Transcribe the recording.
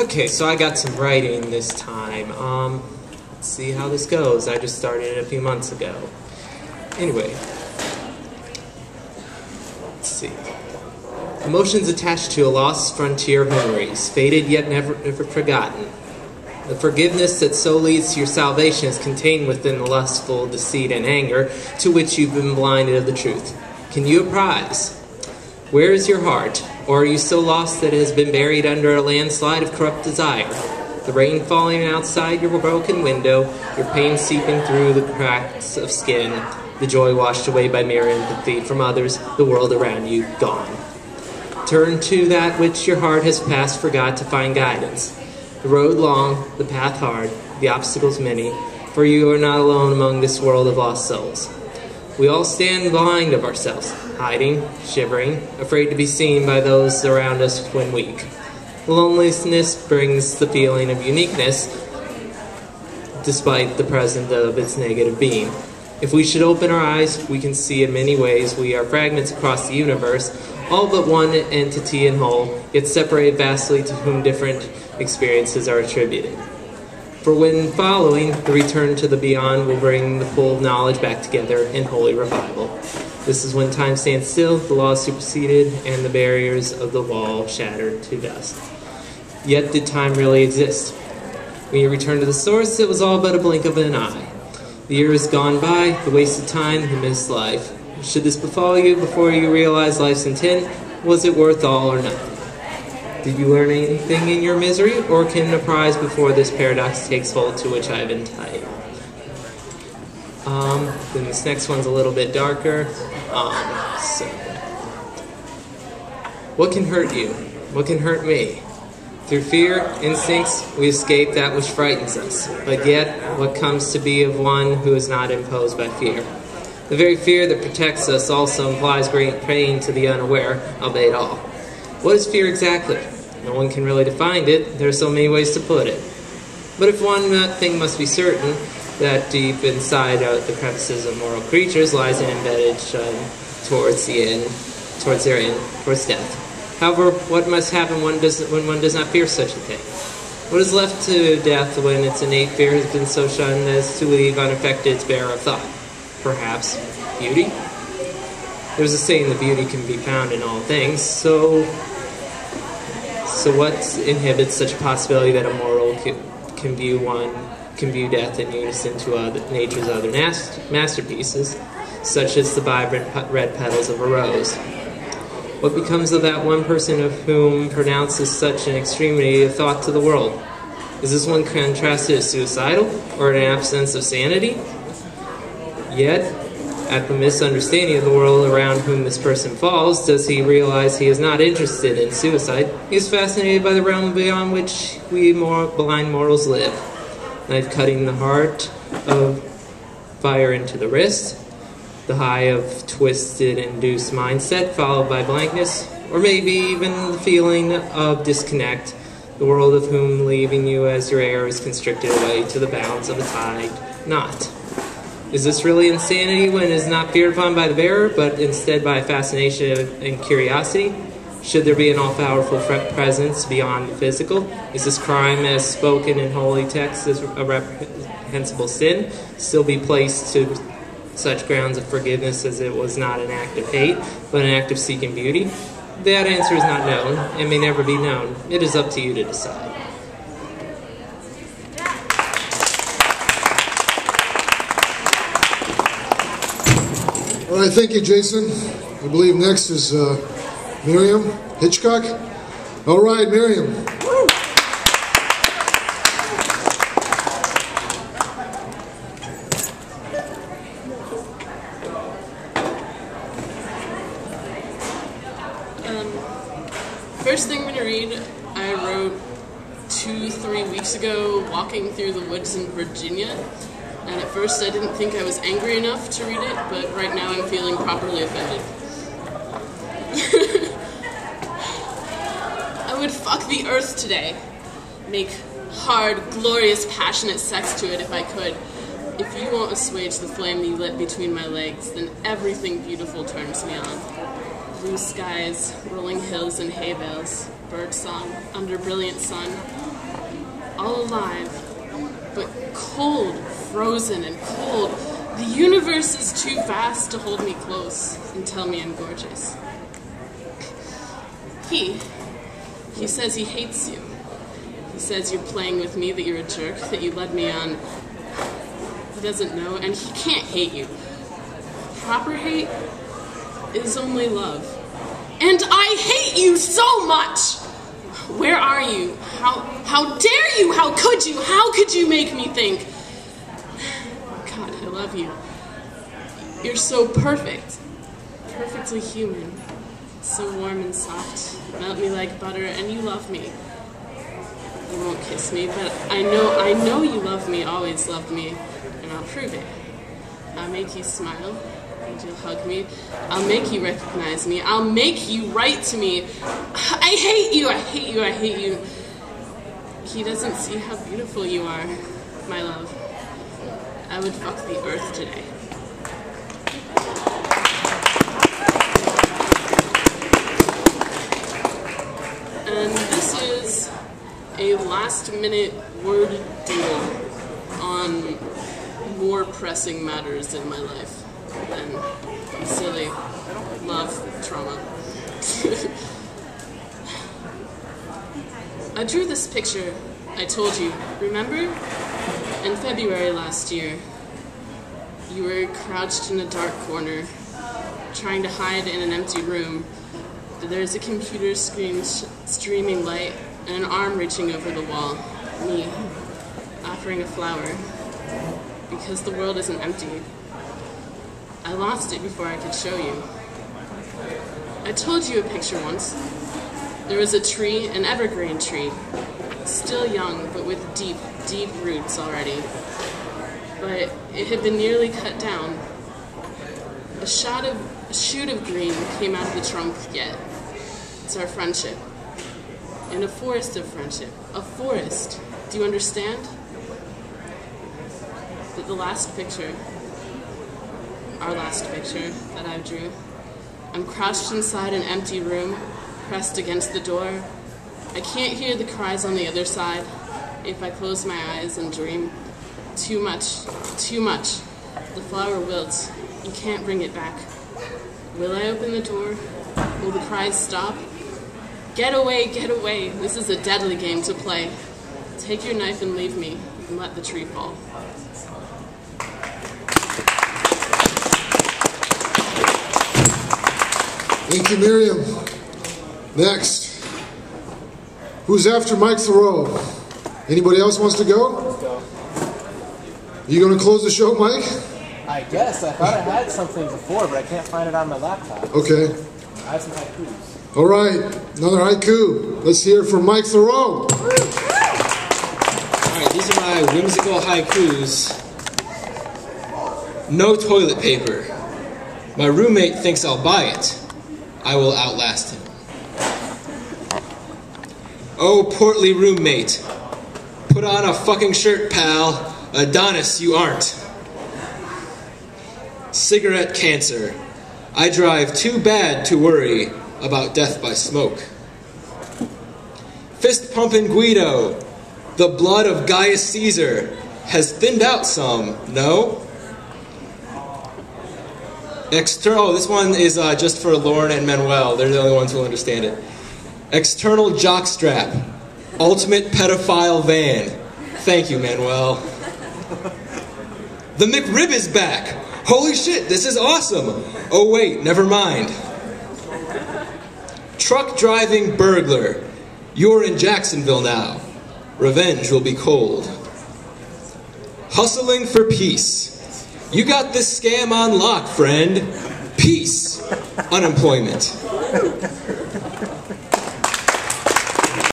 Okay, so I got some writing this time. Let's see how this goes. I just started a few months ago. Anyway, let's see. Emotions attached to a lost frontier of memories, faded yet never forgotten. The forgiveness that so leads to your salvation is contained within the lustful deceit and anger to which you've been blinded of the truth. Can you apprise? Where is your heart? Or are you so lost that it has been buried under a landslide of corrupt desire? The rain falling outside your broken window, your pain seeping through the cracks of skin, the joy washed away by mere empathy from others, the world around you gone. Turn to that which your heart has past forgot to find guidance. The road long, the path hard, the obstacles many, for you are not alone among this world of lost souls. We all stand blind of ourselves, hiding, shivering, afraid to be seen by those around us when weak. Loneliness brings the feeling of uniqueness, despite the presence of its negative being. If we should open our eyes, we can see in many ways we are fragments across the universe, all but one entity in whole, yet separated vastly to whom different experiences are attributed. For when following, the return to the beyond will bring the full knowledge back together in holy revival. This is when time stands still, the law is superseded, and the barriers of the wall shattered to dust. Yet did time really exist? When you return to the source, it was all but a blink of an eye. The year has gone by, the wasted time, the missed life. Should this befall you before you realize life's intent, was it worth all or nothing? Did you learn anything in your misery, or can apprise before this paradox takes hold, to which I've entitled? Then this next one's a little bit darker. What can hurt you? What can hurt me? Through fear, instincts, we escape that which frightens us. But yet, what comes to be of one who is not imposed by fear? The very fear that protects us also implies great pain to the unaware, albeit all. What is fear exactly? No one can really define it. There are so many ways to put it. But if one thing must be certain, that deep inside the crevices of moral creatures lies an embedded shun towards their end, towards death. However, what must happen when one does not fear such a thing? What is left to death when its innate fear has been so shunned as to leave unaffected its bearer of thought? Perhaps beauty? There's a saying that beauty can be found in all things, so what inhibits such a possibility that a mortal can view death in unison to nature's other masterpieces, such as the vibrant red petals of a rose? What becomes of that one person of whom pronounces such an extremity of thought to the world? Is this one contrasted as suicidal, or an absence of sanity? Yet, at the misunderstanding of the world around whom this person falls, does he realize he is not interested in suicide? He is fascinated by the realm beyond which we blind mortals live. Knife cutting the heart, of fire into the wrist, the high of twisted, induced mindset, followed by blankness, or maybe even the feeling of disconnect, the world of whom leaving you as your heir is constricted away to the bounds of a tied knot. Is this really insanity when it is not feared upon by the bearer, but instead by fascination and curiosity? Should there be an all-powerful presence beyond the physical? Is this crime, as spoken in holy texts as a reprehensible sin, still be placed to such grounds of forgiveness as it was not an act of hate, but an act of seeking beauty? That answer is not known, and may never be known. It is up to you to decide. All right, thank you, Jason. I believe next is Miriam Hitchcock. All right, Miriam. First thing I'm going to read, I wrote 2-3 weeks ago, walking through the woods in Virginia. And at first I didn't think I was angry enough to read it, but right now I'm feeling properly offended. I would fuck the earth today. Make hard, glorious, passionate sex to it if I could. If you won't assuage the flame you lit between my legs, then everything beautiful turns me on. Blue skies, rolling hills and hay bales, bird song under brilliant sun, all alive, but cold, frozen and cold. The universe is too vast to hold me close and tell me I'm gorgeous. He says he hates you. He says you're playing with me, that you're a jerk, that you led me on. He doesn't know, and he can't hate you. Proper hate is only love. And I hate you so much! Where are you? How dare you? How could you? How could you make me think? God, I love you. You're so perfect. Perfectly human. So warm and soft. Melt me like butter, and you love me. You won't kiss me, but I know you love me, always loved me, and I'll prove it. I'll make you smile, and you'll hug me. I'll make you recognize me. I'll make you write to me. I hate you, I hate you, I hate you. He doesn't see how beautiful you are, my love. I would fuck the earth today. And this is a last-minute word duel on more pressing matters in my life than silly love trauma. I drew this picture, I told you, remember? In February last year, you were crouched in a dark corner, trying to hide in an empty room. There's a computer screen streaming light and an arm reaching over the wall. Me, offering a flower. Because the world isn't empty. I lost it before I could show you. I told you a picture once. There was a tree, an evergreen tree. Still young, but with deep, deep roots already. But it had been nearly cut down. A shoot of green came out of the trunk yet. It's our friendship. In a forest of friendship. A forest. Do you understand? But the last picture, our last picture that I drew, I'm crouched inside an empty room, pressed against the door. I can't hear the cries on the other side. If I close my eyes and dream, too much, too much. The flower wilts. You can't bring it back. Will I open the door? Will the cries stop? Get away, get away. This is a deadly game to play. Take your knife and leave me, and let the tree fall. Thank you, Miriam. Next. Who's after Mike Thoreau? Anybody else wants to go? Let's go. You going to close the show, Mike? I guess. I thought I had something before, but I can't find it on my laptop. Okay. I have some haikus. All right. Another haiku. Let's hear it from Mike Thoreau. All right, these are my whimsical haikus. No toilet paper. My roommate thinks I'll buy it. I will outlast him. Oh, portly roommate. Put on a fucking shirt, pal. Adonis, you aren't. Cigarette cancer. I drive too bad to worry about death by smoke. Fist pumping Guido. The blood of Gaius Caesar has thinned out some, no? Oh, this one is just for Lauren and Manuel. They're the only ones who will understand it. External jockstrap. Ultimate pedophile van. Thank you, Manuel. The McRib is back. Holy shit, this is awesome. Oh wait, never mind. Truck driving burglar. You're in Jacksonville now. Revenge will be cold. Hustling for peace. You got this scam on lock, friend. Peace. Unemployment.